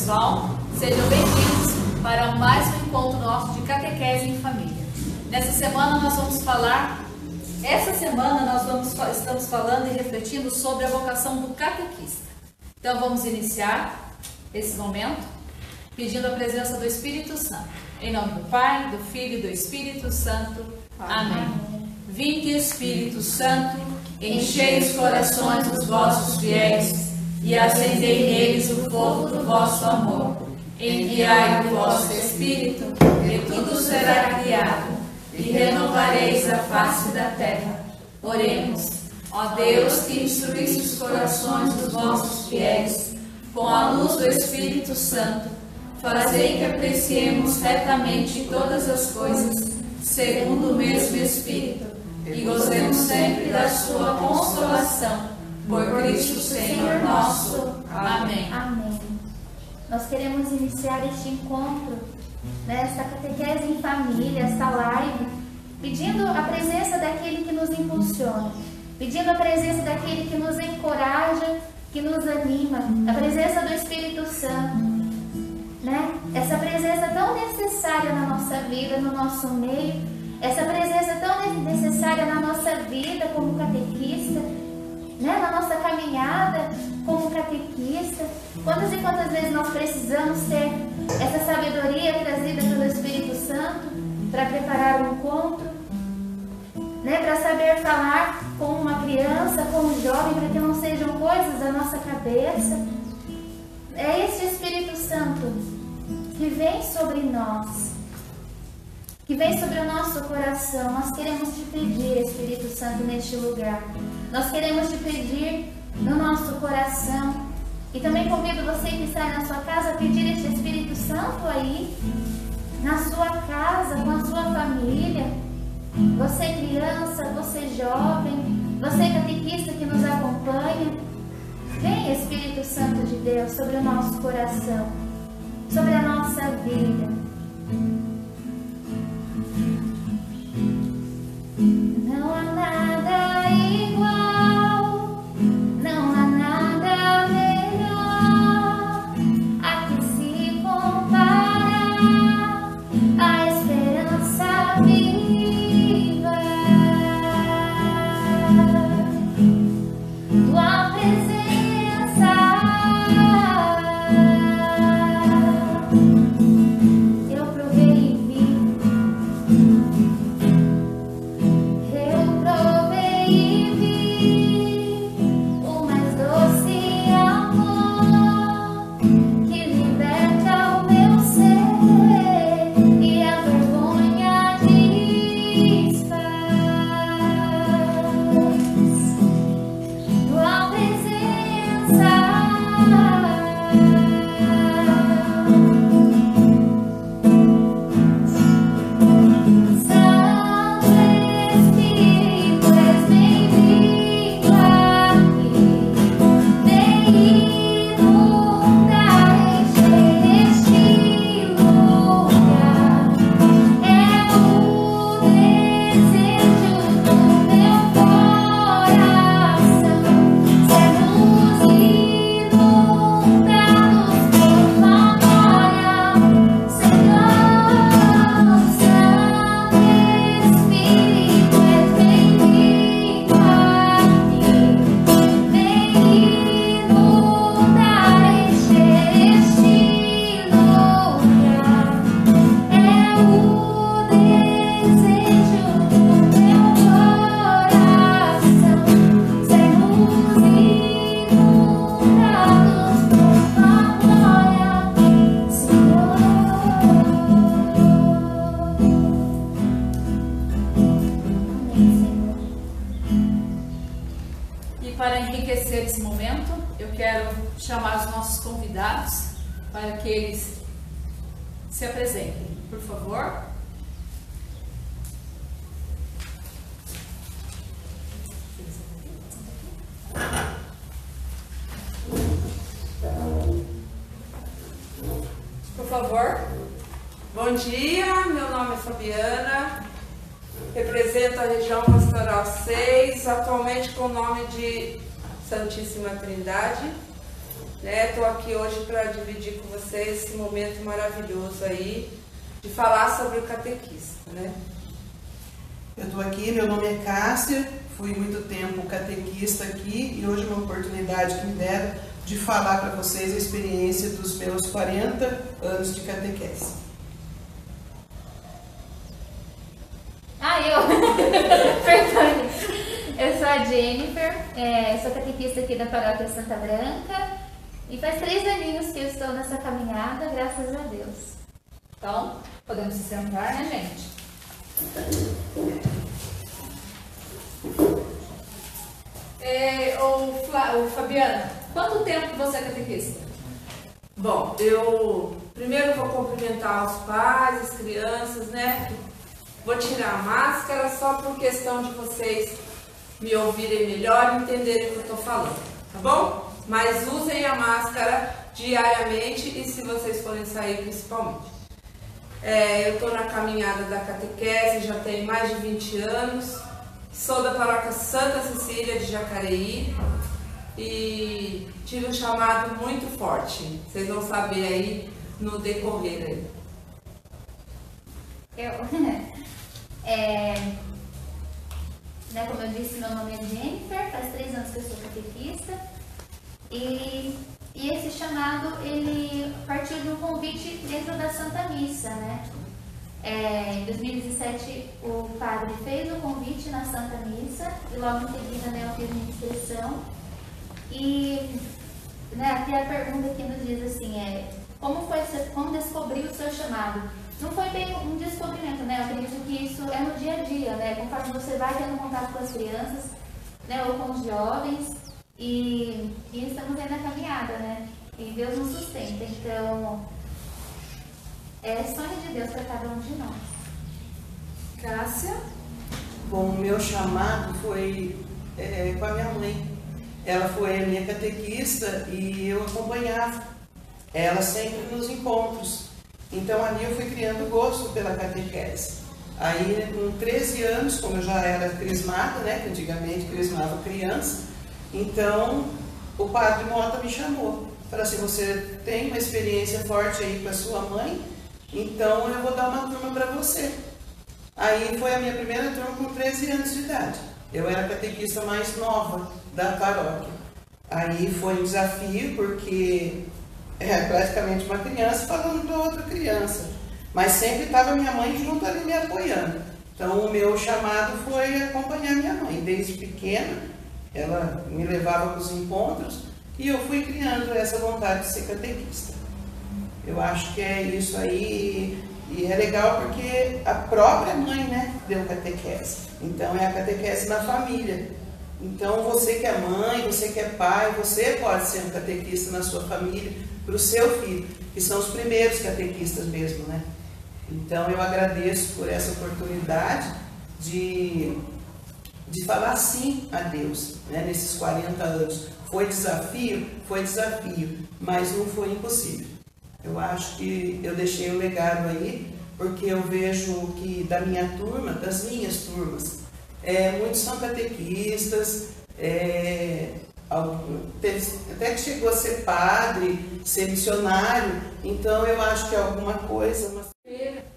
pessoal, sejam bem-vindos para mais um encontro nosso de catequese em família. Nessa semana nós vamos falar, estamos falando e refletindo sobre a vocação do catequista. Então vamos iniciar esse momento pedindo a presença do Espírito Santo. Em nome do Pai, do Filho e do Espírito Santo. Amém. Vinde, Espírito Santo, enchei os corações dos vossos fiéis e acendei neles o fogo do vosso amor. Enviai o vosso Espírito, e tudo será criado, e renovareis a face da terra. Oremos. Ó Deus, que instruísse os corações dos vossos fiéis com a luz do Espírito Santo, fazei que apreciemos retamente todas as coisas, segundo o mesmo Espírito, e gozemos sempre da sua consolação. Por Cristo Senhor nosso. Amém. Amém. Nós queremos iniciar este encontro, esta catequese em família, esta live, pedindo a presença daquele que nos impulsiona, pedindo a presença daquele que nos encoraja, que nos anima, a presença do Espírito Santo. Essa presença tão necessária na nossa vida, no nosso meio, essa presença tão necessária na nossa vida como catequista, na nossa caminhada como catequista. Quantas e quantas vezes nós precisamos ter essa sabedoria trazida pelo Espírito Santo para preparar o encontro, para saber falar com uma criança, com um jovem, para que não sejam coisas da nossa cabeça. É esse Espírito Santo que vem sobre nós, que vem sobre o nosso coração. Nós queremos te pedir, Espírito Santo, neste lugar. Nós queremos te pedir no nosso coração. E também convido você que está na sua casa a pedir este Espírito Santo aí, na sua casa, com a sua família. Você criança, você jovem, você catequista que nos acompanha. Vem, Espírito Santo de Deus, sobre o nosso coração, sobre a nossa vida. Não há nada igual, não há nada melhor a que se compara a esperança viva. Tua presença, eu provei e vi. Eu provei e vi o mais doce amor que liberta o meu ser e a vergonha desfaz. Tua presença, Santo Espírito, és bem-vindo aqui. Vem inundar, encher este lugar. É o desejo do meu coração. Sermos inundados por tua glória, Senhor. Santo Espírito, és bem-vindo aqui. Vem inundar, encher este lugar. É o desejo do meu coração. Sermos inundados por tua glória, Senhor. Amém, Senhor. E para enriquecer esse momento, eu quero chamar os nossos convidados para que eles se apresentem, por favor. Por favor. Bom dia, meu nome é Fabiana, represento a região Pastoral 6, atualmente com o nome de Santíssima Trindade. Estou aqui hoje para dividir com vocês esse momento maravilhoso aí de falar sobre o catequista, né? Eu estou aqui, meu nome é Cássia, fui muito tempo catequista aqui e hoje é uma oportunidade que me deram de falar para vocês a experiência dos meus 40 anos de catequese. Perdão. Eu sou a Jennifer, sou catequista aqui da Paróquia Santa Branca e faz 3 aninhos que eu estou nessa caminhada, graças a Deus. Então, podemos se sentar, né, gente? Fabiana, quanto tempo você é catequista? Bom, eu primeiro vou cumprimentar os pais, as crianças, né? Vou tirar a máscara só por questão de vocês me ouvirem melhor e entenderem o que eu estou falando, tá bom? Mas usem a máscara diariamente e se vocês forem sair principalmente. Eu estou na caminhada da catequese, já tenho mais de 20 anos, sou da Paróquia Santa Cecília de Jacareí e tive um chamado muito forte, vocês vão saber aí no decorrer aí. Como eu disse, meu nome é Jennifer, faz 3 anos que eu sou catequista e esse chamado, ele partiu de um convite dentro da Santa Missa, né? Em 2017 o padre fez o convite na Santa Missa e logo em seguida, né, eu fiz minha inscrição e, né, aqui a pergunta que nos diz assim, como descobrir o seu chamado? Não foi bem um descobrimento, né? Eu acredito que isso é no dia a dia, né? Conforme você vai tendo contato com as crianças, né, ou com os jovens, e estamos aí na caminhada, né? E Deus nos sustenta. Então, é sonho de Deus para cada um de nós. Cássia? Bom, o meu chamado foi com a minha mãe. Ela foi a minha catequista e eu acompanhava ela sempre nos encontros. Então ali eu fui criando gosto pela catequese. Aí com 13 anos, como eu já era crismada, né, que antigamente crismava criança, então o padre Mota me chamou. Falou assim, você tem uma experiência forte aí com a sua mãe, então eu vou dar uma turma para você. Aí foi a minha primeira turma com 13 anos de idade. Eu era a catequista mais nova da paróquia. Aí foi um desafio, porque praticamente uma criança falando para outra criança, mas sempre estava minha mãe junto ali me apoiando. Então o meu chamado foi acompanhar minha mãe. Desde pequena, ela me levava para os encontros e eu fui criando essa vontade de ser catequista. Eu acho que é isso aí, e é legal porque a própria mãe, né, deu catequese. Então é a catequese na família. Então você que é mãe, você que é pai, você pode ser um catequista na sua família, para o seu filho, que são os primeiros catequistas mesmo, né? Então eu agradeço por essa oportunidade de falar sim a Deus, né, nesses 40 anos. Foi desafio, mas não foi impossível. Eu acho que eu deixei o legado aí, porque eu vejo que das minhas turmas, muitos são catequistas, até que chegou a ser padre, ser missionário, então eu acho que é alguma coisa.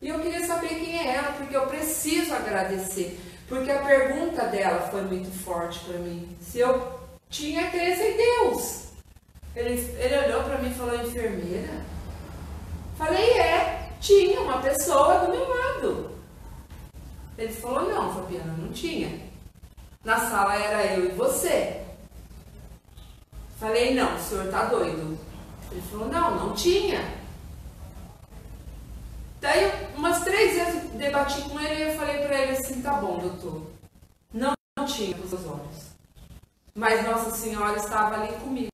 E eu queria saber quem é ela, porque eu preciso agradecer, porque a pergunta dela foi muito forte para mim, se eu tinha crença em Deus. Ele olhou para mim e falou, enfermeira? Falei, tinha uma pessoa do meu lado. Ele falou, não, Fabiana, não tinha. Na sala era eu e você. Falei, não, o senhor tá doido. Ele falou, não tinha. Daí, umas 3 vezes eu debati com ele e eu falei pra ele assim, tá bom, doutor. Não tinha com os olhos. Mas Nossa Senhora estava ali comigo.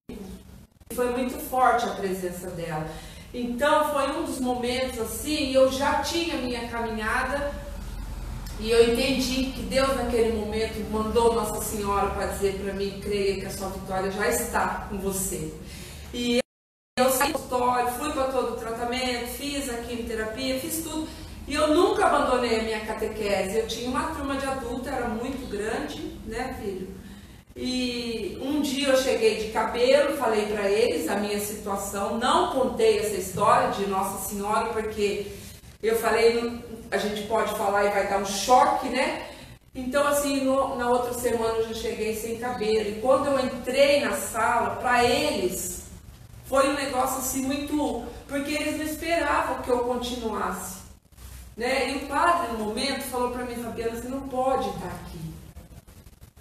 Foi muito forte a presença dela. Então, foi um dos momentos assim, eu já tinha minha caminhada e eu entendi que Deus naquele momento mandou Nossa Senhora para dizer para mim, creia que a sua vitória já está com você. E eu saí do consultório, fui para todo o tratamento, fiz a quimioterapia, fiz tudo. E eu nunca abandonei a minha catequese. Eu tinha uma turma de adulta, era muito grande, né, filho? E um dia eu cheguei de cabelo, falei para eles a minha situação, não contei essa história de Nossa Senhora, porque eu falei, a gente pode falar e vai dar um choque, né? Então assim, na outra semana eu já cheguei sem cabelo. E quando eu entrei na sala, para eles, foi um negócio assim muito... Porque eles não esperavam que eu continuasse, né? E o padre, no momento, falou para mim, Fabiana, você não pode estar aqui.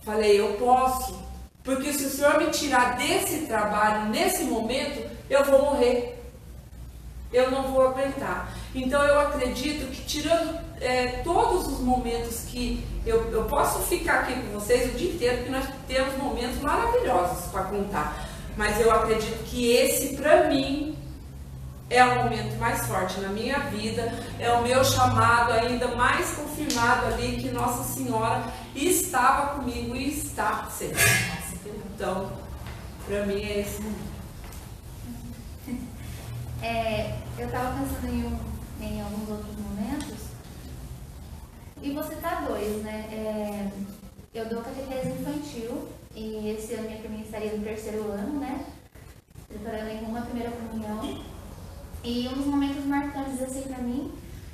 Falei, eu posso, porque se o Senhor me tirar desse trabalho, nesse momento, eu vou morrer. Eu não vou aguentar. Então eu acredito que tirando todos os momentos que eu posso ficar aqui com vocês o dia inteiro, porque nós temos momentos maravilhosos para contar. Mas eu acredito que esse, para mim, é o momento mais forte na minha vida, é o meu chamado ainda mais confirmado ali, que Nossa Senhora estava comigo e está sempre. Então, para mim é esse momento. Eu estava pensando em alguns outros momentos, e você tá dois, né? Eu dou catequese infantil, e esse ano minha priminha estaria no 3º ano, né? Preparando em uma primeira comunhão. E um dos momentos marcantes assim para mim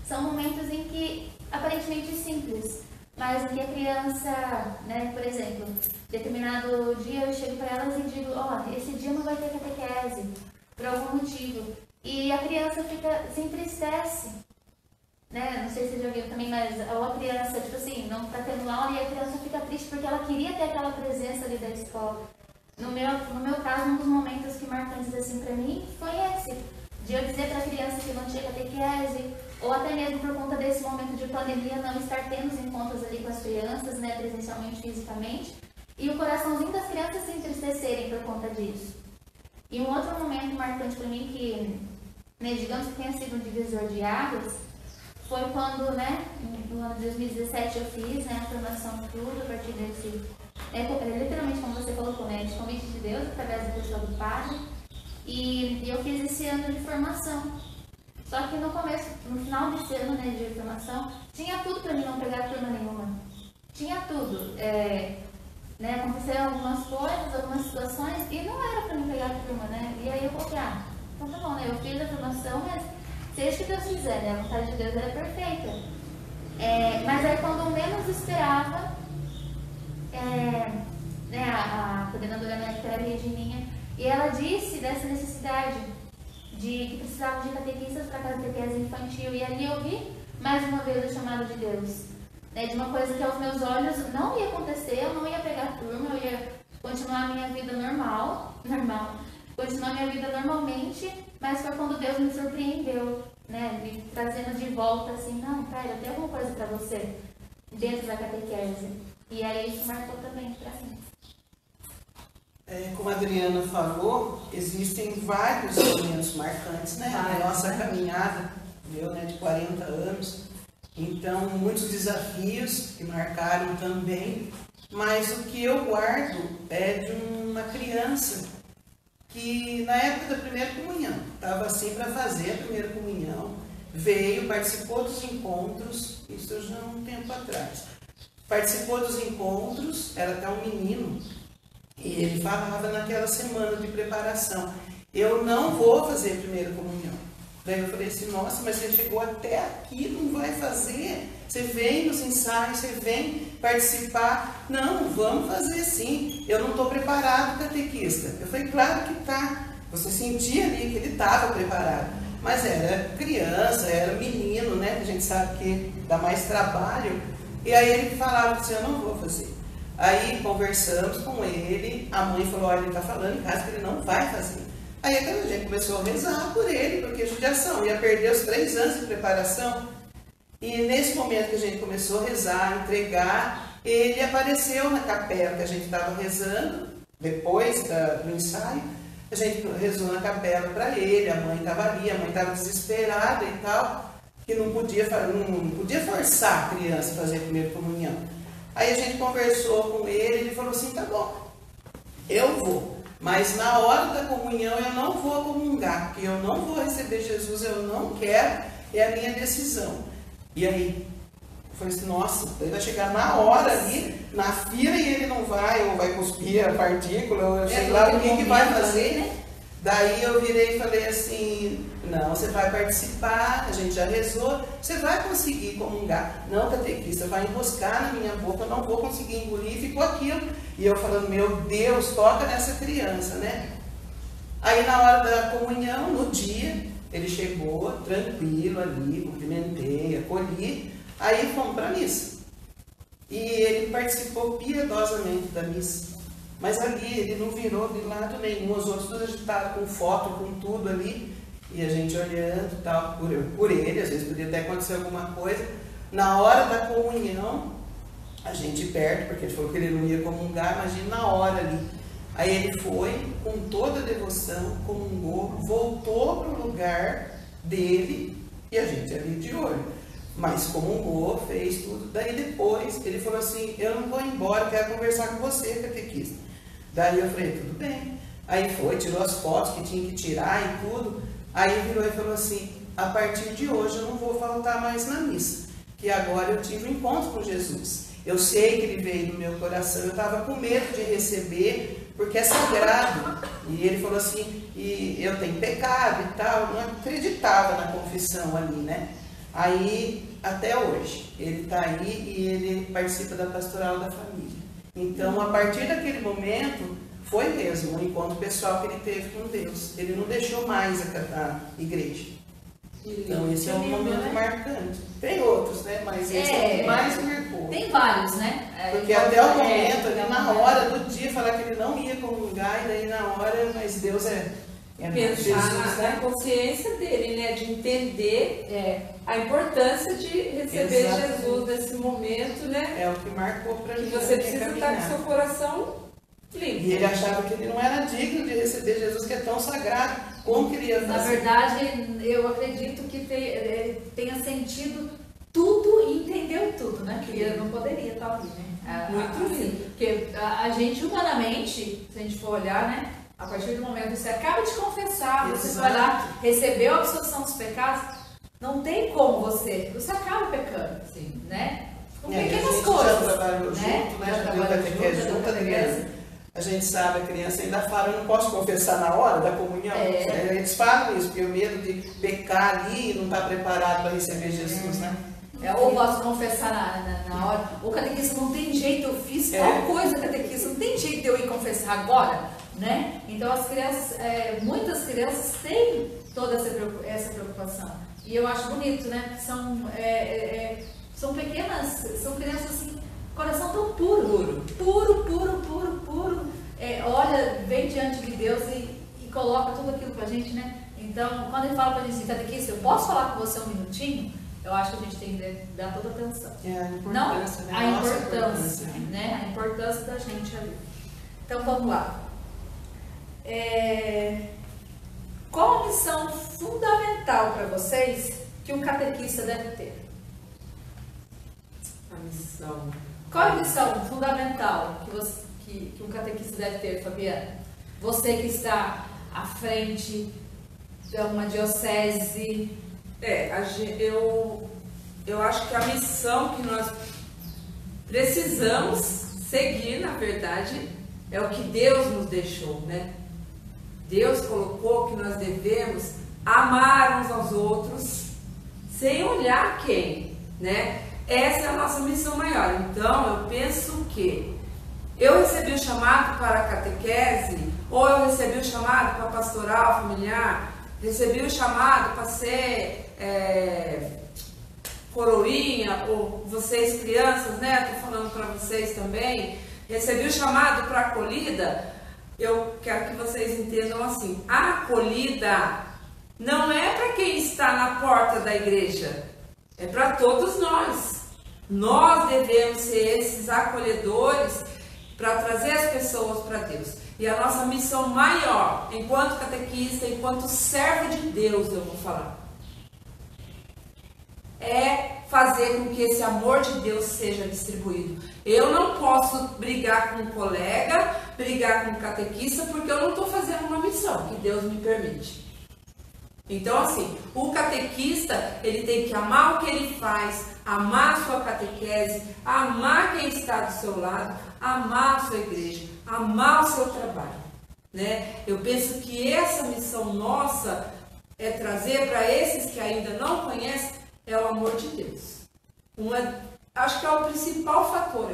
são momentos em que aparentemente simples, mas em que a criança, né, por exemplo, determinado dia eu chego para elas e digo, esse dia não vai ter catequese por algum motivo, e a criança se entristece, né? Não sei se você já viu também, mas ou a criança, tipo assim, não está tendo aula e a criança fica triste porque ela queria ter aquela presença ali da escola. No meu caso, um dos momentos que marcantes assim para mim foi esse. De eu dizer para a criança que não tinha catequese, ou até mesmo por conta desse momento de pandemia, não estar tendo os encontros ali com as crianças, né, presencialmente, fisicamente, e o coraçãozinho das crianças se entristecerem por conta disso. E um outro momento marcante para mim, que, né, digamos que tenha sido um divisor de águas, foi quando, né, no ano de 2017 eu fiz, né, a formação tudo a partir desse, literalmente como você colocou, né, de convite de Deus, através da pessoa do padre. E eu fiz esse ano de formação. Só que no final desse ano, né, de formação, tinha tudo para mim não pegar turma nenhuma. Tinha tudo. Né, aconteceram algumas coisas, algumas situações, e não era para mim pegar turma, né? E aí eu coloquei, então tá bom, né? Eu fiz a formação, mas seja o que Deus quiser, né? A vontade de Deus era perfeita. Mas aí quando eu menos esperava, né, a coordenadora médica era a Regininha, e ela disse dessa necessidade de que precisava de catequistas para catequese infantil. E ali eu vi mais uma vez o chamado de Deus, né, de uma coisa que aos meus olhos não ia acontecer, eu não ia pegar turma, eu ia continuar a minha vida normal, continuar a minha vida normalmente, mas foi quando Deus me surpreendeu, né, me trazendo de volta assim, não, cara, eu tenho alguma coisa para você dentro da catequese. E aí isso marcou também para mim. Como a Adriana falou, existem vários momentos marcantes, né? Na nossa caminhada, de 40 anos. Então, muitos desafios que marcaram também. Mas o que eu guardo é de uma criança que, na época da primeira comunhão, estava assim para fazer a primeira comunhão, veio, participou dos encontros, isso já há um tempo atrás. Participou dos encontros, era até um menino. E ele falava naquela semana de preparação, eu não vou fazer a primeira comunhão. Daí eu falei assim, nossa, mas você chegou até aqui, não vai fazer? Você vem nos ensaios, você vem participar? Não, vamos fazer sim. Eu não estou preparado, catequista. Eu falei, claro que está. Você sentia ali que ele estava preparado. Mas era criança, era menino, né? A gente sabe que dá mais trabalho. E aí ele falava assim, eu não vou fazer. Aí conversamos com ele, a mãe falou, olha, ele está falando em casa que ele não vai fazer. Aí a gente começou a rezar por ele, porque judiação, ia perder os 3 anos de preparação. E nesse momento que a gente começou a rezar, entregar, ele apareceu na capela que a gente estava rezando, depois do ensaio, a gente rezou na capela para ele, a mãe estava ali, a mãe estava desesperada e tal, que não podia forçar a criança a fazer a primeira comunhão. Aí a gente conversou com ele falou assim, tá bom, eu vou, mas na hora da comunhão eu não vou comungar, porque eu não vou receber Jesus, eu não quero, é a minha decisão. E aí, Eu falei assim, nossa, ele vai chegar na hora ali, na fila, e ele não vai, ou vai cuspir a partícula, ou sei lá o que vai fazer. né? Daí eu virei e falei assim, não, você vai participar, a gente já rezou, você vai conseguir comungar. Não, catequista, vai enroscar na minha boca, eu não vou conseguir engolir, ficou aquilo. E eu falando, meu Deus, toca nessa criança, né? Aí na hora da comunhão, no dia, ele chegou tranquilo ali, cumprimentei, acolhi, aí fomos para a missa. E ele participou piedosamente da missa. Mas ali ele não virou de lado nenhum, os outros todos agitados com foto, com tudo ali, e a gente olhando e tal, por ele, às vezes podia até acontecer alguma coisa. Na hora da comunhão, a gente perto, porque ele falou que ele não ia comungar, imagina na hora ali. Aí ele foi, com toda a devoção, comungou, voltou para o lugar dele, e a gente ali de olho. Mas comungou, fez tudo. Daí depois ele falou assim, eu não vou embora, quero conversar com você, catequista. Daí eu falei, tudo bem. Aí foi, tirou as fotos que tinha que tirar e tudo. Aí virou e falou assim, a partir de hoje eu não vou faltar mais na missa, que agora eu tive um encontro com Jesus. Eu sei que ele veio no meu coração, eu estava com medo de receber, porque é sagrado. E ele falou assim, e eu tenho pecado e tal, não acreditava na confissão ali, né? Aí, até hoje, ele está aí e ele participa da pastoral da família. Então, a partir daquele momento, foi mesmo um encontro pessoal que ele teve com Deus. Ele não deixou mais a igreja. Então, esse é um momento marcante. Tem outros, né? Mas esse é o que mais marcou. Tem vários, né? Porque até o momento, ali na hora do dia, falar que ele não ia comungar, e daí na hora, mas Deus é pensar Jesus, na consciência dele, né? De entender a importância de receber Jesus nesse momento, né? É o que marcou pra gente. Que você precisa estar com seu coração limpo. E ele achava que ele não era digno de receber Jesus, que é tão sagrado. Como que ele ia fazer? Na verdade, eu acredito que tenha sentido tudo e entendeu tudo, né? Que ele não poderia estar ali, né? Muito lindo. Porque a gente, humanamente, se a gente for olhar, né? A partir do momento que você acaba de confessar, você vai lá, recebeu a absolução dos pecados, não tem como você acaba pecando, assim, né? Com pequenas coisas. Já trabalhou junto, né? Já deu catequese junto, a criança. A gente sabe, a criança ainda fala, eu não posso confessar na hora da comunhão. Eles falam isso, porque o medo de pecar ali e não estar preparado para receber Jesus, né? Ou posso confessar na hora. O catequista não tem jeito, eu fiz tal coisa, catequista, não tem jeito de eu ir confessar agora, né? Então as crianças, muitas crianças têm toda essa preocupação. E eu acho bonito, né? São pequenas, são crianças assim, coração tão puro. Olha, vem diante de Deus e coloca tudo aquilo pra gente, né? Então, quando ele fala pra gente assim, catequista, eu posso falar com você um minutinho? Eu acho que a gente tem que dar toda atenção. Não, a importância, né? A importância da gente ali. Então, vamos lá. Qual a missão fundamental para vocês que um catequista deve ter? A missão. Qual é a missão fundamental que um catequista deve ter, Fabiana? Você que está à frente de uma diocese. Eu acho que a missão que nós precisamos seguir, na verdade, é o que Deus nos deixou, né? Deus colocou que nós devemos amar uns aos outros sem olhar quem, né? Essa é a nossa missão maior. Então, eu penso que eu recebi o chamado para a catequese, ou eu recebi o chamado para a pastoral familiar, recebi o chamado para ser coroinha, ou vocês crianças, né? Estou falando para vocês também. Recebi o chamado para a acolhida. Eu quero que vocês entendam assim, a acolhida não é para quem está na porta da igreja, é para todos nós. Nós devemos ser esses acolhedores para trazer as pessoas para Deus. E a nossa missão maior, enquanto catequista, enquanto servo de Deus, eu vou falar, é fazer com que esse amor de Deus seja distribuído. Eu não posso brigar com um colega, brigar com um catequista, porque eu não estou fazendo uma missão que Deus me permite. Então, assim, o catequista, ele tem que amar o que ele faz, amar a sua catequese, amar quem está do seu lado, amar a sua igreja, amar o seu trabalho, né? Eu penso que essa missão nossa é trazer para esses que ainda não conhecem, é o amor de Deus. Acho que é o principal fator,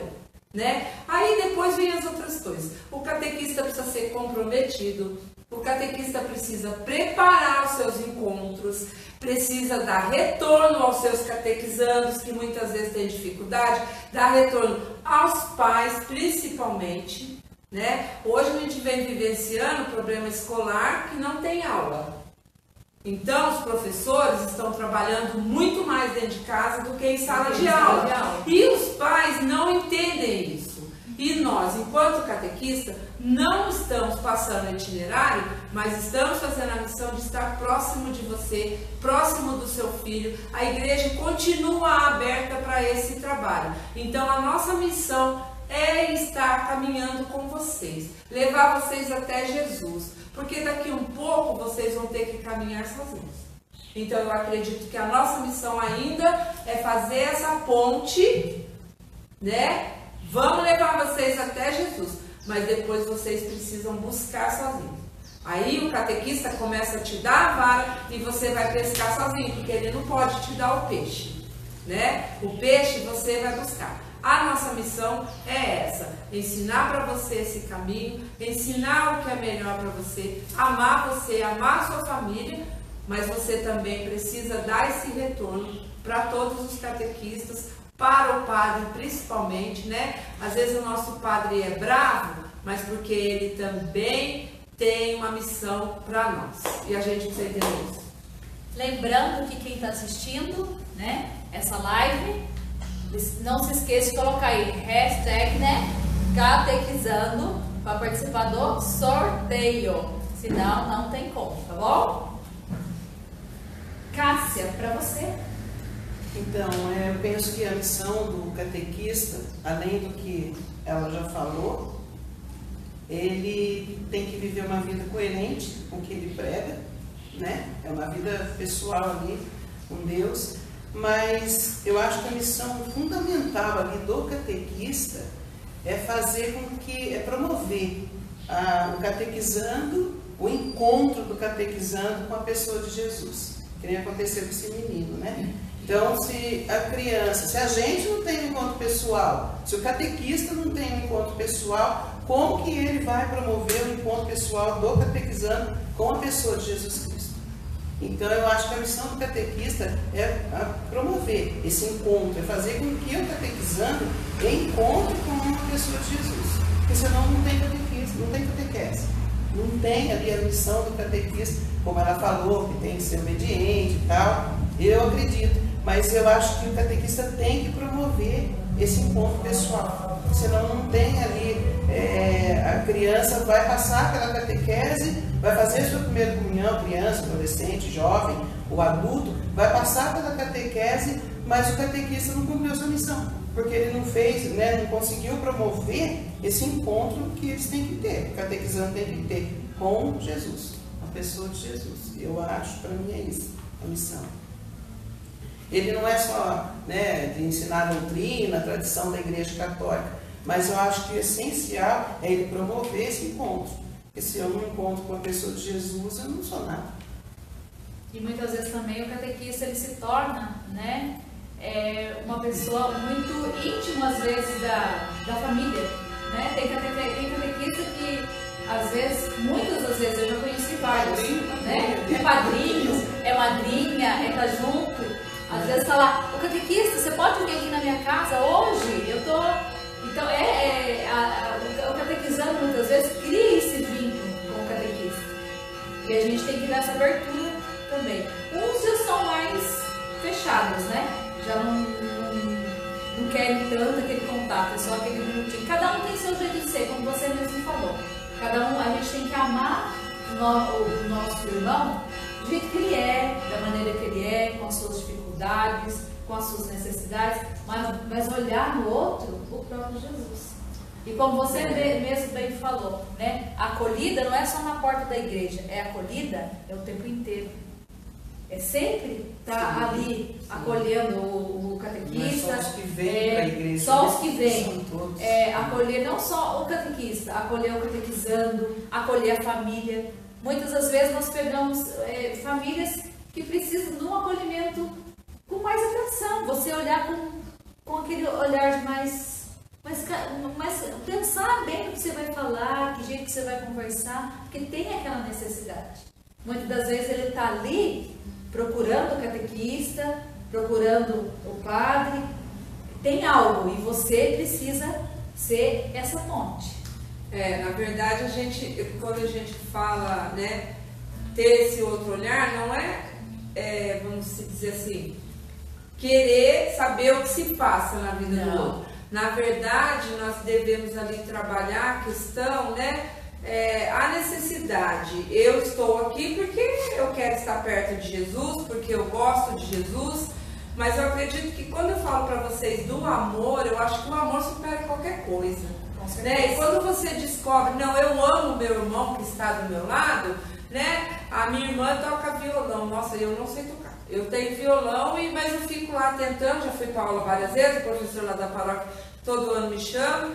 né? Aí depois vem as outras coisas. O catequista precisa ser comprometido, o catequista precisa preparar os seus encontros, precisa dar retorno aos seus catequizandos, que muitas vezes têm dificuldade, dar retorno aos pais, principalmente, né? Hoje a gente vem vivenciando o problema escolar que não tem aula. Então, os professores estão trabalhando muito mais dentro de casa do que em sala de aula. E os pais não entendem isso. E nós, enquanto catequista, não estamos passando itinerário, mas estamos fazendo a missão de estar próximo de você, próximo do seu filho. A igreja continua aberta para esse trabalho. Então, a nossa missão é estar caminhando com vocês, levar vocês até Jesus, porque daqui um pouco vocês vão ter que caminhar sozinhos. Então eu acredito que a nossa missão ainda é fazer essa ponte, né? Vamos levar vocês até Jesus, mas depois vocês precisam buscar sozinhos. Aí o catequista começa a te dar a vara e você vai pescar sozinho, porque ele não pode te dar o peixe, né? O peixe você vai buscar. A nossa missão é essa, ensinar para você esse caminho, ensinar o que é melhor para você, amar a sua família, mas você também precisa dar esse retorno para todos os catequistas, para o padre principalmente, né? Às vezes o nosso padre é bravo, mas porque ele também tem uma missão para nós, e a gente precisa entender isso. Lembrando que quem está assistindo, né, essa live, não se esqueça de colocar aí hashtag, né, catequizando, para participar do sorteio. Senão não tem como, tá bom? Cássia, para você. Então, eu penso que a missão do catequista, além do que ela já falou, ele tem que viver uma vida coerente com o que ele prega, né? É uma vida pessoal ali com Deus. Mas eu acho que a missão fundamental ali do catequista é fazer com que, é promover o catequizando, o encontro do catequizando com a pessoa de Jesus, que nem aconteceu com esse menino, né? Então, se a gente não tem um encontro pessoal, se o catequista não tem um encontro pessoal, como que ele vai promover o encontro pessoal do catequizando com a pessoa de Jesus Cristo? Então, eu acho que a missão do catequista é promover esse encontro, é fazer com que o catequizando encontre com uma pessoa de Jesus. Porque senão não tem catequista, não tem catequese. Não tem ali a missão do catequista, como ela falou, que tem que ser obediente e tal. Eu acredito, mas eu acho que o catequista tem que promover esse encontro pessoal. Senão não tem ali, a criança vai passar aquela catequese, vai fazer sua primeira comunhão, criança, adolescente, jovem, o adulto, vai passar pela catequese, mas o catequista não cumpriu sua missão, porque ele não fez, né, não conseguiu promover esse encontro que eles têm que ter, o catequizando tem que ter com Jesus, a pessoa de Jesus. Eu acho, para mim é isso, a missão. Ele não é só, né, de ensinar a doutrina, a tradição da Igreja Católica, mas eu acho que o essencial é ele promover esse encontro. Porque se eu não encontro com a pessoa de Jesus, eu não sou nada. E muitas vezes também o catequista ele se torna, né, uma pessoa muito íntima, às vezes, da família. Né? Tem catequista que, às vezes, muitas das vezes, eu já conheci vários, né? É padrinho, é madrinha, é tá junto. Às vezes tá lá, o catequista, você pode vir aqui na minha casa hoje? Eu tô... Então, o catequizando muitas vezes cria esse vínculo com o catequista. E a gente tem que dar essa abertura também. Uns já são mais fechados, né? Já não querem tanto aquele contato, é só aquele minutinho. Cada um tem seu jeito de ser, como você mesmo falou. Cada um, a gente tem que amar o nosso irmão do jeito que ele é, da maneira que ele é, com as suas dificuldades, com as suas necessidades, mas olhar no outro o próprio Jesus. E como você mesmo bem falou, né? A acolhida não é só na porta da igreja, a acolhida é o tempo inteiro. sempre estar ali acolhendo o catequista. Não é só os que vêm para a igreja. Só os que vêm. São todos. Acolher não só o catequista, acolher o catequizando, acolher a família. Muitas das vezes nós pegamos famílias que precisam de um acolhimento com mais atenção. Você olhar com aquele olhar de mais pensar bem o que você vai falar, que jeito que você vai conversar, porque tem aquela necessidade. Muitas das vezes ele está ali procurando o catequista, procurando o padre, tem algo e você precisa ser essa ponte. Na verdade, quando a gente fala, né, ter esse outro olhar, não vamos dizer assim, querer saber o que se passa na vida do outro. Na verdade, nós devemos ali trabalhar a questão, né, a necessidade. Eu estou aqui porque eu quero estar perto de Jesus, porque eu gosto de Jesus, mas eu acredito que quando eu falo para vocês do amor, eu acho que o amor supera qualquer coisa. Né? E quando você descobre, não, eu amo meu irmão que está do meu lado, né? A minha irmã toca violão, nossa, eu não sei tocar. Eu tenho violão, mas eu fico lá tentando, já fui para aula várias vezes, o professor lá da paróquia todo ano me chama,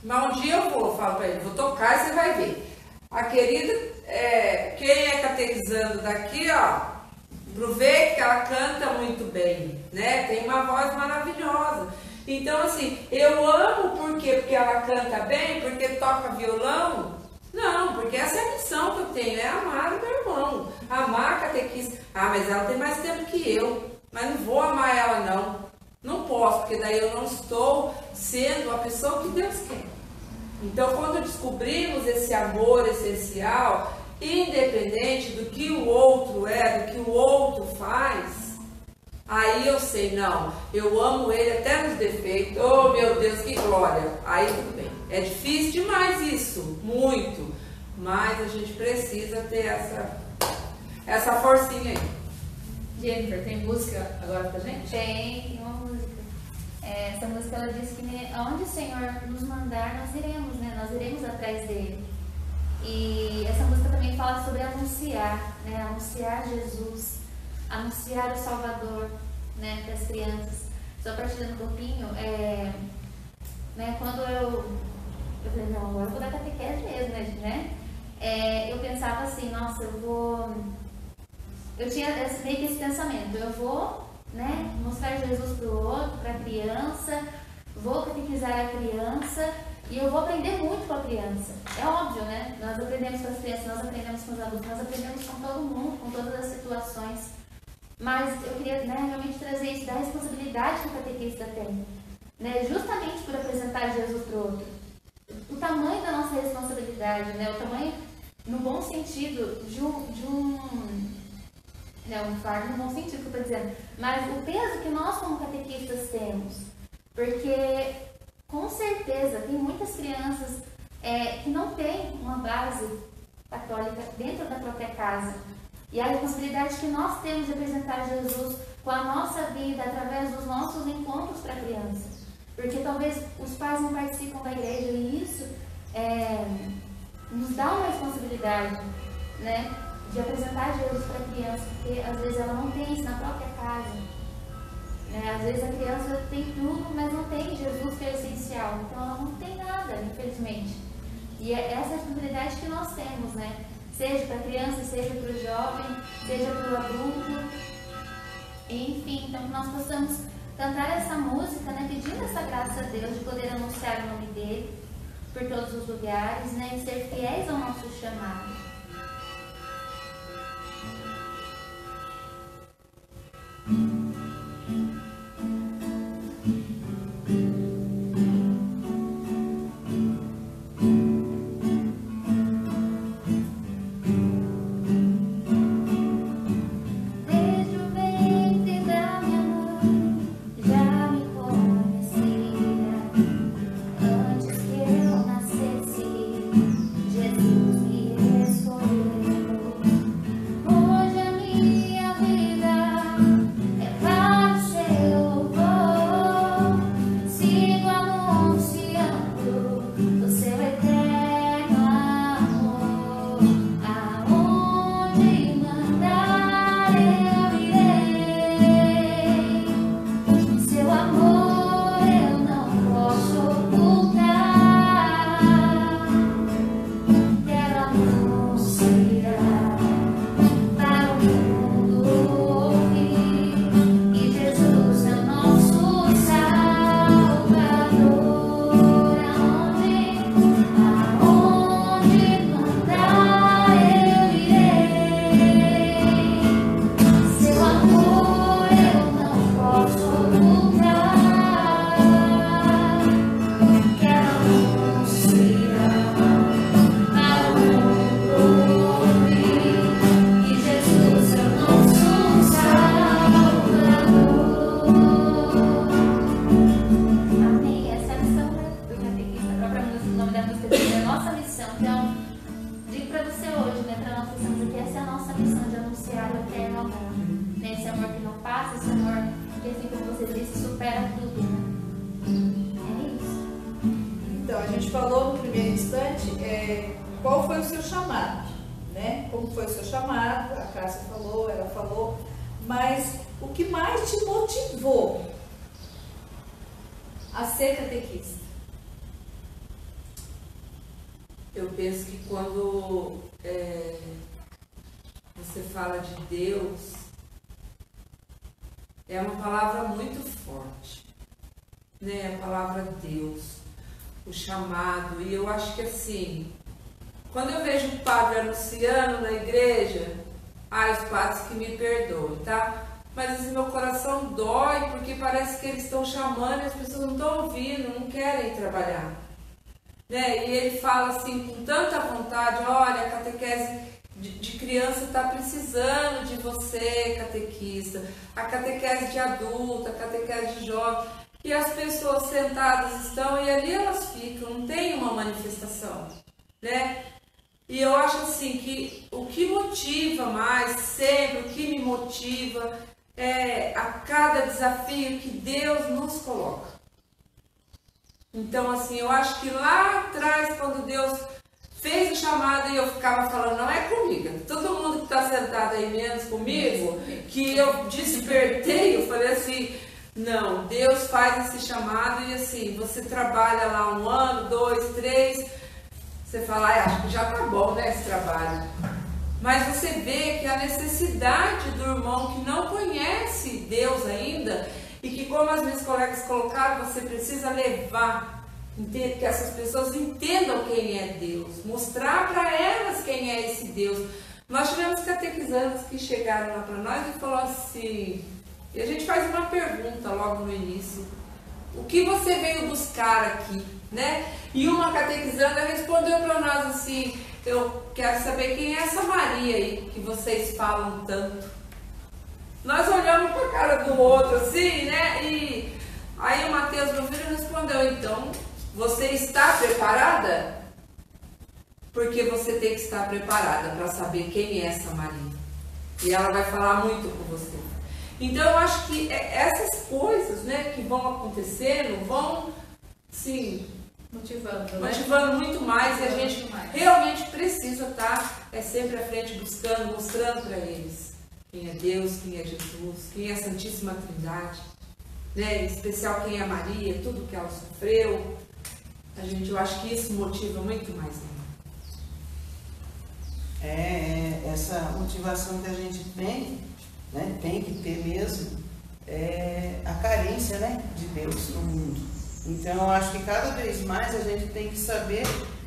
mas um dia eu falo para ele, vou tocar e você vai ver. A querida, quem é catequizando daqui, ó, aproveita que ela canta muito bem, né? Tem uma voz maravilhosa. Então, assim, eu amo porque ela canta bem, porque toca violão? Não, porque essa é a missão que eu tenho, é amar o meu irmão, amar a catequista. Mas ela tem mais tempo que eu, mas não vou amar ela não. Não posso, porque daí eu não estou sendo a pessoa que Deus quer. Então, quando descobrimos esse amor essencial, independente do que o outro do que o outro faz, aí eu sei, não, eu amo ele até nos defeitos, oh meu Deus, que glória, aí tudo bem. É difícil demais isso, muito, mas a gente precisa ter essa forcinha aí. Jennifer, tem música agora pra gente? Tem uma música. Essa música ela diz que onde o Senhor nos mandar, nós iremos, né? Nós iremos atrás dele. E essa música também fala sobre anunciar, né? Anunciar Jesus, anunciar o Salvador, né? Para as crianças. Só partilhando um pouquinho, né? Quando eu falei, não, agora eu vou dar catequese mesmo, né? Eu pensava assim, nossa, eu tinha meio que esse pensamento, eu vou, né, mostrar Jesus para o outro, para a criança, vou catequizar a criança e eu vou aprender muito com a criança. É óbvio, né? Nós aprendemos com as crianças, nós aprendemos com os adultos, nós aprendemos com todo mundo, com todas as situações. Mas eu queria, né, realmente trazer isso da responsabilidade que o catequista tem, né, justamente por apresentar Jesus para o outro. O tamanho da nossa responsabilidade, né, o tamanho, no bom sentido, um fardo no bom sentido que eu estou dizendo, mas o peso que nós como catequistas temos, porque com certeza tem muitas crianças que não têm uma base católica dentro da própria casa, e a responsabilidade que nós temos de apresentar Jesus com a nossa vida através dos nossos encontros para a criança, porque talvez os pais não participam da igreja e isso nos dá uma responsabilidade, né, de apresentar Jesus para a criança, porque às vezes ela não tem isso na própria casa, né? Às vezes a criança tem tudo, mas não tem Jesus que é essencial, então ela não tem nada, infelizmente. E é essa responsabilidade que nós temos, né? Seja para a criança, seja para o jovem, seja para o adulto, enfim, então que nós possamos cantar essa música, né? Pedindo essa graça a Deus de poder anunciar o nome dele por todos os lugares, né? E ser fiéis ao nosso chamado. Jesus me escolheu. gente falou no primeiro instante qual foi o seu chamado, né? Como foi o seu chamado, a Cássia falou, ela falou, mas o que mais te motivou a ser catequista? Eu penso que quando você fala de Deus, é uma palavra muito forte, né? A palavra Deus, o chamado. E eu acho que assim, quando eu vejo o padre anunciando na igreja, os padres que me perdoem, tá? Mas assim, meu coração dói, porque parece que eles estão chamando e as pessoas não estão ouvindo, não querem trabalhar, né? E ele fala assim, com tanta vontade, olha, a catequese de criança está precisando de você, catequista, a catequese de adulto, a catequese de jovem, e as pessoas sentadas estão e ali elas ficam, não tem uma manifestação, né? E eu acho assim que o que motiva mais, sempre, o que me motiva é a cada desafio que Deus nos coloca. Então assim, eu acho que lá atrás, quando Deus fez o chamado e eu ficava falando, não é comigo, todo mundo que está sentado aí menos comigo, que eu despertei, eu falei assim, não, Deus faz esse chamado e assim, você trabalha lá 1 ano, 2, 3, você fala, acho que já tá bom, né, esse trabalho. Mas você vê que a necessidade do irmão que não conhece Deus ainda e que, como as minhas colegas colocaram, você precisa levar, que essas pessoas entendam quem é Deus, mostrar para elas quem é esse Deus. Nós tivemos catequizandos que chegaram lá para nós e falaram assim, e a gente faz uma pergunta logo no início, o que você veio buscar aqui, né? E uma catequizanda respondeu para nós assim, eu quero saber quem é essa Maria aí que vocês falam tanto. Nós olhamos para a cara do outro assim, né? E aí o Mateus, meu filho, respondeu, então, você está preparada? Porque você tem que estar preparada para saber quem é essa Maria. E ela vai falar muito com você. Então eu acho que essas coisas, né, que vão acontecendo, vão, sim, motivando muito mais, e a gente realmente precisa estar sempre à frente, buscando, mostrando para eles quem é Deus, quem é Jesus, quem é a Santíssima Trindade, né? Em especial quem é Maria, tudo que ela sofreu. Eu acho que isso motiva muito mais ainda. Essa motivação que a gente tem, né, tem que ter mesmo, a carência, né, de Deus no mundo. Então, eu acho que cada vez mais a gente tem que saber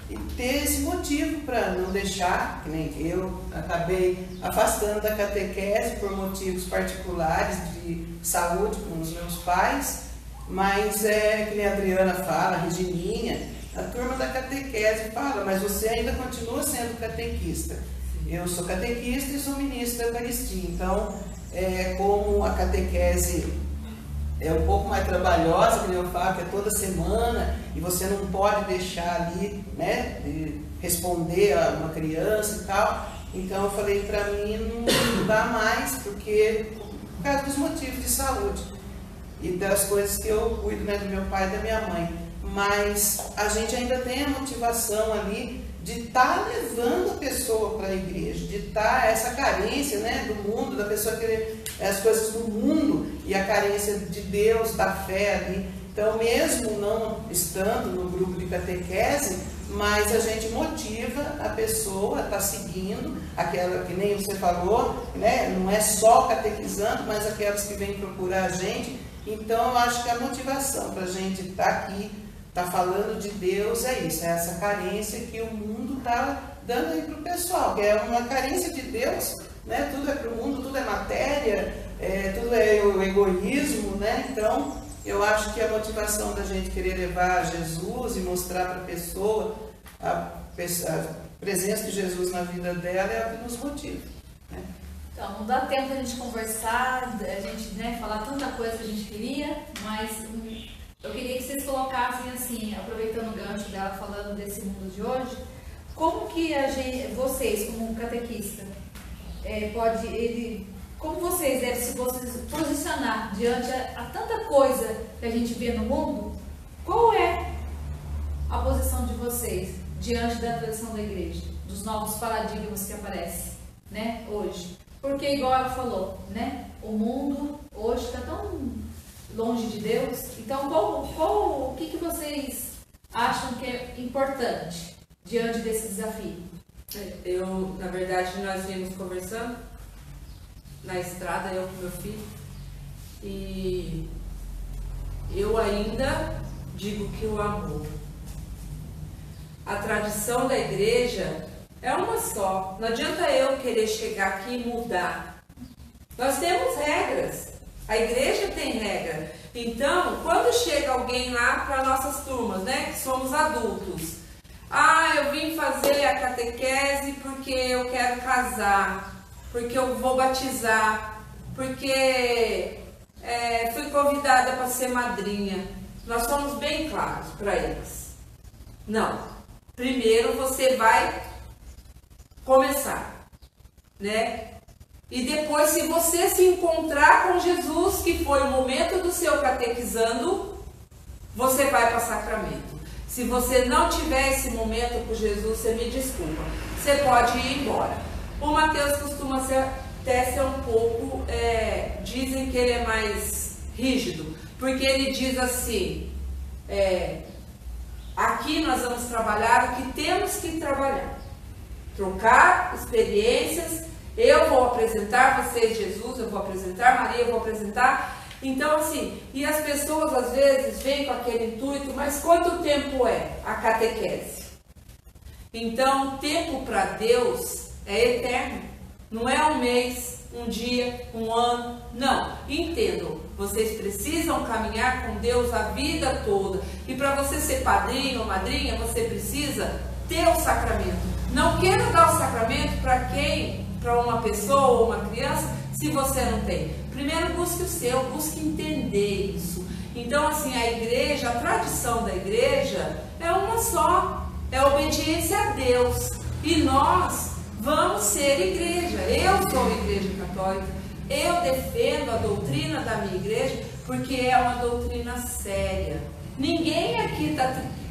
e ter esse motivo para não deixar, que nem eu acabei afastando da catequese por motivos particulares de saúde com os meus pais, mas que nem a Adriana fala, a Regininha, a turma da catequese fala, mas você ainda continua sendo catequista. Eu sou catequista e sou ministra da Eucaristia, então, como a catequese é um pouco mais trabalhosa, como eu falo, que é toda semana, e você não pode deixar ali, né, de responder a uma criança e tal. Então eu falei, para mim não dá mais, porque por causa dos motivos de saúde e das coisas que eu cuido, né, do meu pai e da minha mãe. Mas a gente ainda tem a motivação ali de estar levando a pessoa para a igreja, de estar essa carência, né, do mundo, da pessoa querer as coisas do mundo e a carência de Deus, da fé ali. Então, mesmo não estando no grupo de catequese, mas a gente motiva a pessoa a estar seguindo, aquela que nem você falou, né, não é só catequizando, mas aquelas que vêm procurar a gente. Então, eu acho que a motivação para a gente estar aqui, está falando de Deus, é isso, é essa carência que o mundo está dando aí para o pessoal, que é uma carência de Deus, né? Tudo é para o mundo, tudo é matéria, tudo é o egoísmo, né? Então, eu acho que a motivação da gente querer levar Jesus e mostrar para a pessoa a presença de Jesus na vida dela é o que nos motiva, né? Então, não dá tempo a gente conversar, a gente, né, falar tanta coisa que a gente queria, mas eu queria que vocês colocassem assim, aproveitando o gancho dela falando desse mundo de hoje, como que vocês, como catequista, como vocês devem se posicionar diante a tanta coisa que a gente vê no mundo? Qual é a posição de vocês diante da tradição da igreja, dos novos paradigmas que aparecem, né, hoje? Porque, igual ela falou, né, o mundo hoje está tão longe de Deus. Então, o que vocês acham que é importante diante desse desafio? Na verdade, nós vimos conversando na estrada, eu com meu filho, e eu ainda digo que o amor, a tradição da igreja é uma só. Não adianta eu querer chegar aqui e mudar. Nós temos regras. A igreja tem regra. Então, quando chega alguém lá para nossas turmas, né, que somos adultos, eu vim fazer a catequese porque eu quero casar, porque eu vou batizar, porque fui convidada para ser madrinha. Nós somos bem claros para eles. Não. Primeiro você vai começar, né? E depois, se você se encontrar com Jesus, que foi o momento do seu catequizando, você vai para sacramento. Se você não tiver esse momento com Jesus, você me desculpa, você pode ir embora. O Mateus costuma até ser um pouco, dizem que ele é mais rígido, porque ele diz assim, aqui nós vamos trabalhar o que temos que trabalhar, trocar experiências. Eu vou apresentar vocês Jesus, eu vou apresentar Maria, eu vou apresentar. Então, assim, e as pessoas às vezes vêm com aquele intuito, mas quanto tempo é a catequese? Então, o tempo para Deus é eterno. Não é um mês, um dia, um ano. Não, entendam, vocês precisam caminhar com Deus a vida toda. E para você ser padrinho ou madrinha, você precisa ter o sacramento. Não quero dar o sacramento para uma pessoa ou uma criança, se você não tem. Primeiro busque o seu, busque entender isso. Então, assim, a igreja, a tradição da igreja é uma só, é a obediência a Deus. E nós vamos ser igreja. Eu sou igreja católica, eu defendo a doutrina da minha igreja, porque é uma doutrina séria. Ninguém aqui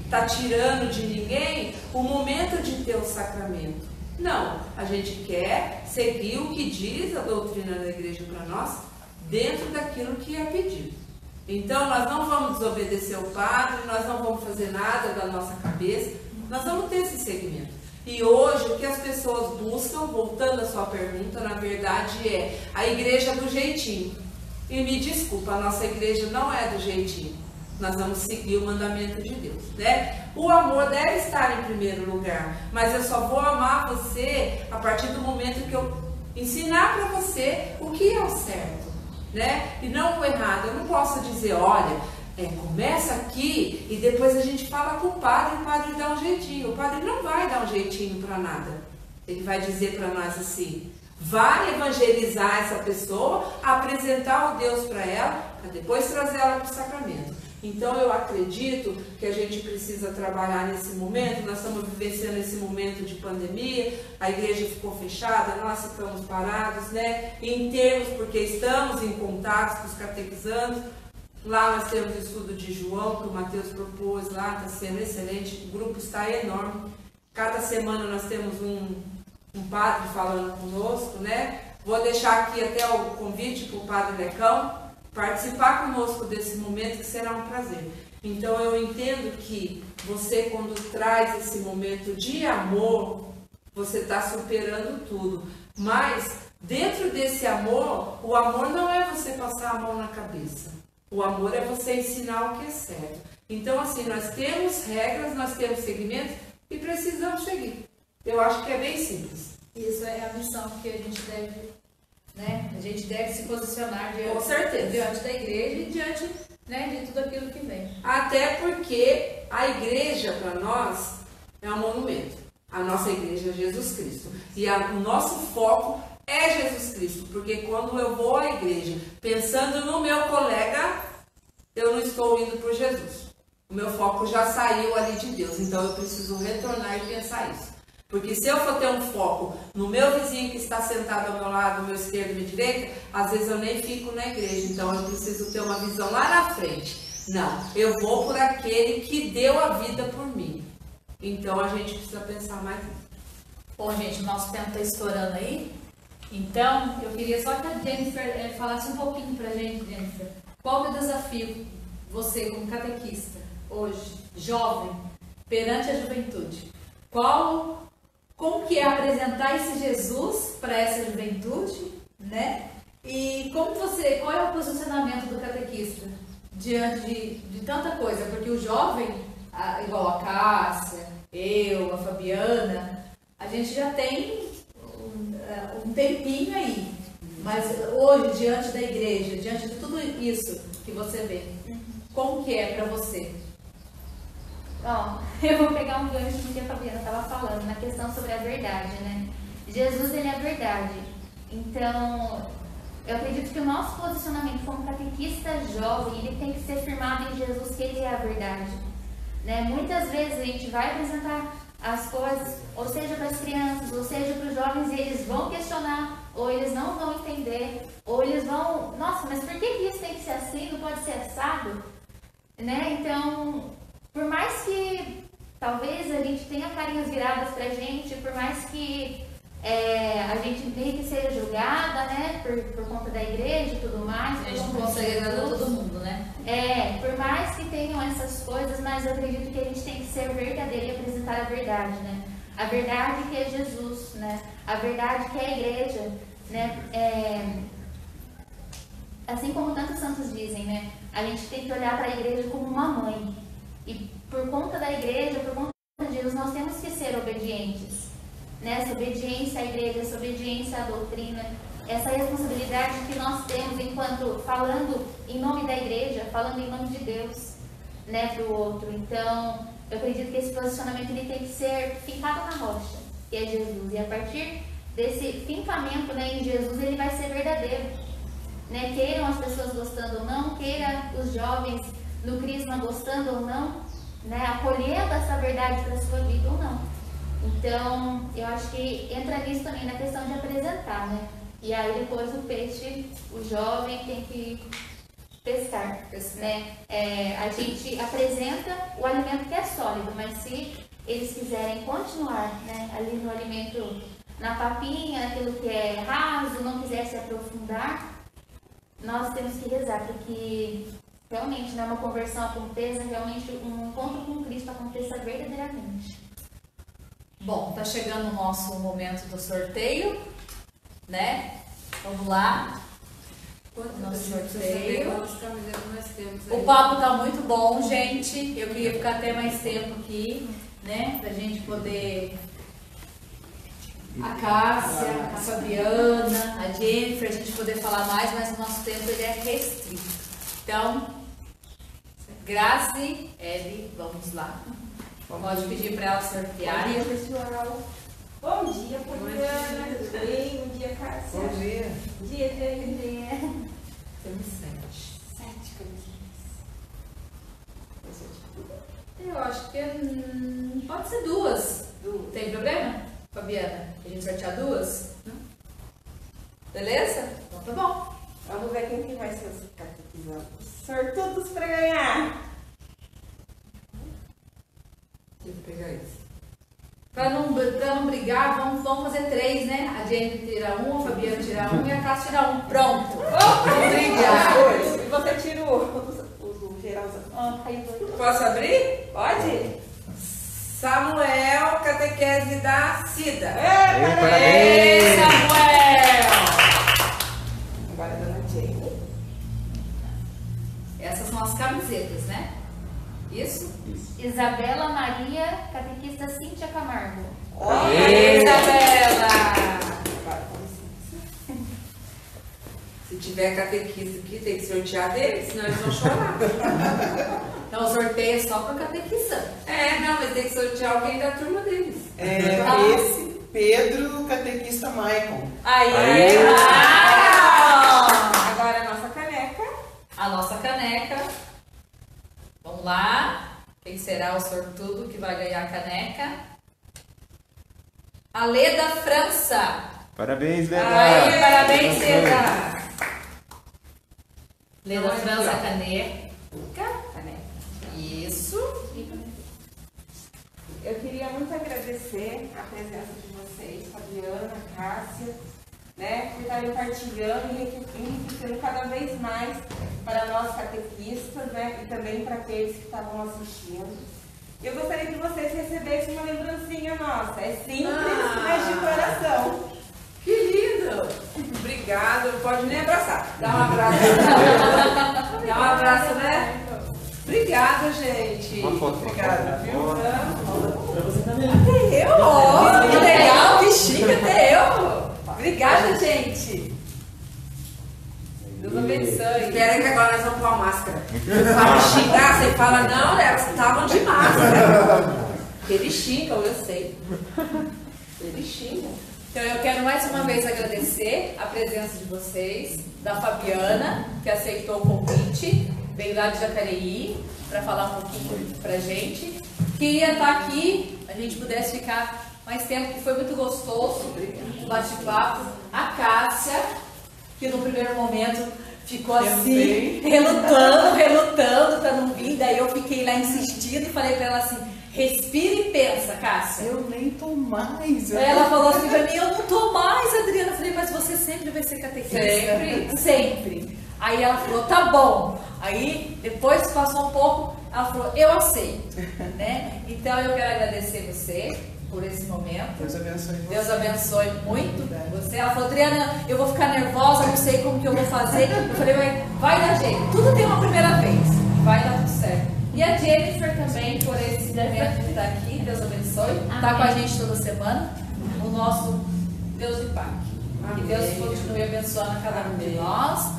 está tirando de ninguém o momento de ter o sacramento. Não, a gente quer seguir o que diz a doutrina da igreja para nós, dentro daquilo que é pedido. Então, nós não vamos desobedecer o padre, nós não vamos fazer nada da nossa cabeça, nós vamos ter esse segmento. E hoje, o que as pessoas buscam, voltando à sua pergunta, na verdade é a igreja do jeitinho. E me desculpa, a nossa igreja não é do jeitinho. Nós vamos seguir o mandamento de Deus, né? O amor deve estar em primeiro lugar, mas eu só vou amar você a partir do momento que eu ensinar para você o que é o certo, né? E não o errado. Eu não posso dizer, olha, começa aqui e depois a gente fala com o padre dá um jeitinho. O padre não vai dar um jeitinho para nada. Ele vai dizer para nós assim, vai evangelizar essa pessoa, apresentar o Deus para ela, para depois trazer ela para o sacramento. Então, eu acredito que a gente precisa trabalhar nesse momento. Nós estamos vivenciando esse momento de pandemia, a igreja ficou fechada, nós ficamos parados, né? Em termos, porque estamos em contato com os catequizandos. Lá nós temos o estudo de João, que o Mateus propôs lá, está sendo excelente, o grupo está enorme. Cada semana nós temos um padre falando conosco, né? Vou deixar aqui até o convite para o Padre Lecão participar conosco desse momento, que será um prazer. Então eu entendo que você, quando traz esse momento de amor, você está superando tudo. Mas dentro desse amor, o amor não é você passar a mão na cabeça. O amor é você ensinar o que é certo. Então, assim, nós temos regras, nós temos segmentos e precisamos seguir. Eu acho que é bem simples. Isso é a missão que a gente deve, né? A gente deve se posicionar diante, com certeza, diante da igreja e diante, né, de tudo aquilo que vem. Até porque a igreja, para nós, é um monumento. A nossa igreja é Jesus Cristo. E o nosso foco é Jesus Cristo. Porque quando eu vou à igreja pensando no meu colega, eu não estou indo por Jesus. O meu foco já saiu ali de Deus. Então eu preciso retornar e pensar isso. Porque se eu for ter um foco no meu vizinho que está sentado ao meu lado, ao meu esquerdo e à minha direita, às vezes eu nem fico na igreja. Então eu preciso ter uma visão lá na frente. Não, eu vou por aquele que deu a vida por mim. Então a gente precisa pensar mais nisso. Bom, gente, o nosso tempo está estourando aí. Então, eu queria só que a Jennifer falasse um pouquinho pra gente, Jennifer. Qual é o desafio, você como catequista, hoje, jovem, perante a juventude? Como que é apresentar esse Jesus para essa juventude, né? E qual é o posicionamento do catequista diante de tanta coisa? Porque o jovem, igual a Cássia, eu, a Fabiana, a gente já tem um tempinho aí. Mas hoje, diante da igreja, diante de tudo isso que você vê, como que é para você? Bom, eu vou pegar um gancho do que a Fabiana estava falando, na questão sobre a verdade, né? Jesus, ele é a verdade. Então, eu acredito que o nosso posicionamento como catequista jovem, ele tem que ser firmado em Jesus, que ele é a verdade. Né? Muitas vezes a gente vai apresentar as coisas, ou seja para as crianças, ou seja para os jovens, e eles vão questionar, ou eles não vão entender, ou eles vão, nossa, mas por que isso tem que ser assim, não pode ser assado? Né? Então, por mais que talvez a gente tenha carinhas viradas pra gente, por mais que a gente meio que seja julgada, né, por conta da igreja e tudo mais. A gente não consegue agradar todo mundo, né? Por mais que tenham essas coisas, mas eu acredito que a gente tem que ser verdadeiro e apresentar a verdade, né? A verdade que é Jesus, né? A verdade que é a igreja, né? Assim como tantos santos dizem, né? A gente tem que olhar para a igreja como uma mãe. E por conta da igreja, por conta de Deus, nós temos que ser obedientes. Né? Essa obediência à igreja, essa obediência à doutrina, essa responsabilidade que nós temos enquanto falando em nome da igreja, falando em nome de Deus, né, para o outro. Então, eu acredito que esse posicionamento ele tem que ser fincado na rocha, que é Jesus. E a partir desse fincamento, né, em Jesus, ele vai ser verdadeiro. Né? Queiram as pessoas gostando ou não, queiram os jovens no Crisma gostando ou não, né, acolhendo essa verdade para a sua vida ou não. Então, eu acho que entra nisso também na questão de apresentar, né? E aí depois o peixe, o jovem tem que pescar, né? A gente apresenta o alimento que é sólido, mas se eles quiserem continuar, né, ali no alimento, na papinha, aquilo que é raso, não quiser se aprofundar, nós temos que rezar para que realmente, né, uma conversão aconteça, realmente um encontro com Cristo aconteça verdadeiramente. Bom, tá chegando o nosso momento do sorteio, né? Vamos lá. Nosso sorteio. O papo tá muito bom, gente. Eu queria ficar até mais tempo aqui, né? Pra gente poder... A Cássia, a Fabiana, a Jennifer, a gente poder falar mais, mas o nosso tempo ele é restrito. Então, Grazi, Eli, vamos lá. Pode pedir para ela sortear. Bom dia, pessoal. Bom dia, Poliana. Tudo bem? Bom dia, Cássia. Bom dia. Bom dia, Jennifer. Temos 7 cantinhos. Eu acho que pode ser duas. Tem problema, Fabiana? A gente sortear duas? Não? Beleza? Então tá bom. Vamos ver quem que vai ser os catequizados. Sortudos para ganhar. Tem que pegar isso. Pra não brigar, vamos fazer 3, né? A Jenny tira um, a Fabiana tira um e a Cássia tira um. Pronto. Vamos brigar. E você tira o geralzão. Posso abrir? Pode? Samuel, catequese da Cida. Ei, Samuel! Agora a dona Jenny. Essas são as camisetas, né? Isso? Isabela Maria, catequista Cíntia Camargo. Oi, Isabela! Agora, com licença. Se tiver catequista aqui, tem que sortear deles, senão eles vão chorar. Então, o sorteio é só para catequista. Não, mas tem que sortear alguém da turma deles. Esse Pedro, catequista Maicon. Aí! Agora a nossa caneca. A nossa caneca. Vamos lá. Quem será o sortudo que vai ganhar a caneca? A Lê da França. Parabéns, Leda! Aí, parabéns, Leda. Lê da Então, França, aqui, ó. caneca. eu queria muito agradecer a presença de vocês, Fabiana, Cássia, né, por estarem partilhando e enriquecendo cada vez mais para nós catequistas, né, e também para aqueles que estavam assistindo. Eu gostaria que vocês recebessem uma lembrancinha nossa. É simples, mas de coração. Que lindo! Obrigada. Pode nem abraçar. Dá um abraço. Dá um abraço, né? Obrigada, gente. Uma foto. Obrigada, viu? Até eu, ó. Que legal, que chique, até eu. Obrigada, gente. Deus abençoe. Espera que agora nós vamos pôr a máscara. Para xingar, você fala, não, elas estavam de máscara. Eles xingam, eu sei. Eles xingam. Então eu quero mais uma vez agradecer a presença de vocês, da Fabiana, que aceitou o convite, veio lá de Jacareí para falar um pouquinho pra gente. Queria estar aqui, a gente pudesse ficar mais tempo, que foi muito gostoso, o bate-papo. A Cássia, que no primeiro momento ficou assim, relutando para não vir, daí eu fiquei lá insistindo e falei para ela assim, respira e pensa, Cássia. Eu nem tô mais. Ela falou assim pra mim, eu não tô mais, Adriana. Eu falei, mas você sempre vai ser catequista. Sempre. Sempre. Aí ela falou, tá bom. Aí, depois passou um pouco, ela falou, eu aceito. Né? Então, eu quero agradecer você por esse momento. Deus abençoe você. Deus abençoe muito você. Ela falou, Adriana, eu vou ficar nervosa, não sei como que eu vou fazer. Eu falei, vai dar jeito. Tudo tem uma primeira vez. Vai dar tudo certo. E a Jennifer também, por esse momento de estar aqui, Deus abençoe, está com a gente toda semana, o nosso Deus de Pai. Que Deus continue abençoando cada um de nós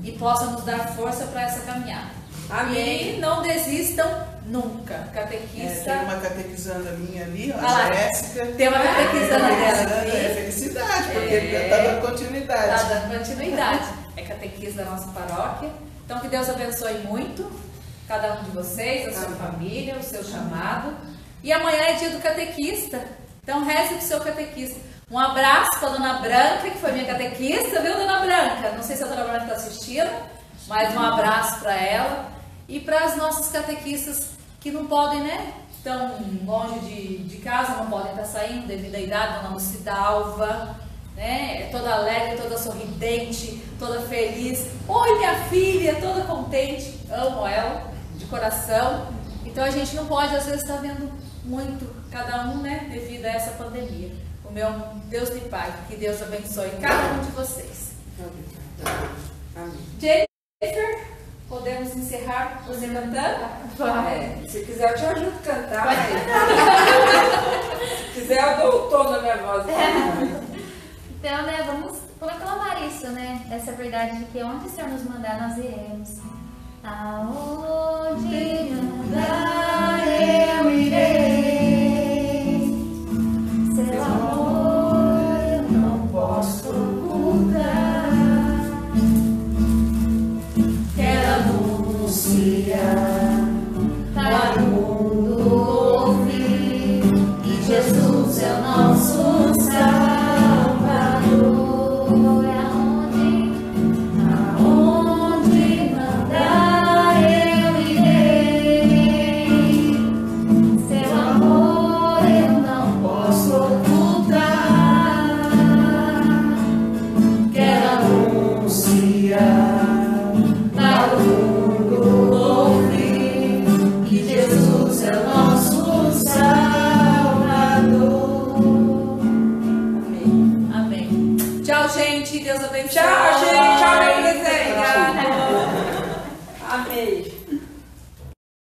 e possa nos dar força para essa caminhada. Amém. E não desistam nunca, catequista. Tem uma catequizanda minha ali, ó, Ah lá, a Jéssica. tem uma catequizanda dela aqui. É felicidade, porque tá dando continuidade. Está dando continuidade. É catequista da nossa paróquia. Então que Deus abençoe muito cada um de vocês, a sua família, o seu chamado. E amanhã é dia do catequista. Então reze pro seu catequista. Um abraço para a Dona Branca, que foi minha catequista, viu, Dona Branca? Não sei se a Dona Branca está assistindo, mas um abraço para ela. E para as nossas catequistas que não podem, né? Estão longe de casa, não podem estar saindo devido à idade. Dona Lucidalva, né? É toda alegre, toda sorridente, toda feliz. Oi, minha filha, toda contente. Amo ela de coração. Então a gente não pode, às vezes, estar vendo muito cada um, né? Devido a essa pandemia. O meu Deus de Pai, que Deus abençoe cada um de vocês. Amém. Jennifer, podemos encerrar você cantando? Se quiser, eu te ajudo a cantar. Se quiser, eu dou o tom na minha voz. Então, né, vamos proclamar isso, né? Essa verdade de que onde o Senhor nos mandar, nós iremos. Aonde mandar, eu irei. Seu amor eu não posso ocultar. Quero anunciar para o mundo ouvir que Jesus é o nosso Salvador. Aonde mandar eu irei. Seu amor eu não posso ocultar. Quero anunciar para o mundo ouvir que Jesus é o nosso Salvador. Amém. Tchau, gente. Deus abençoe. Tchau, gente. Tchau, meu presente.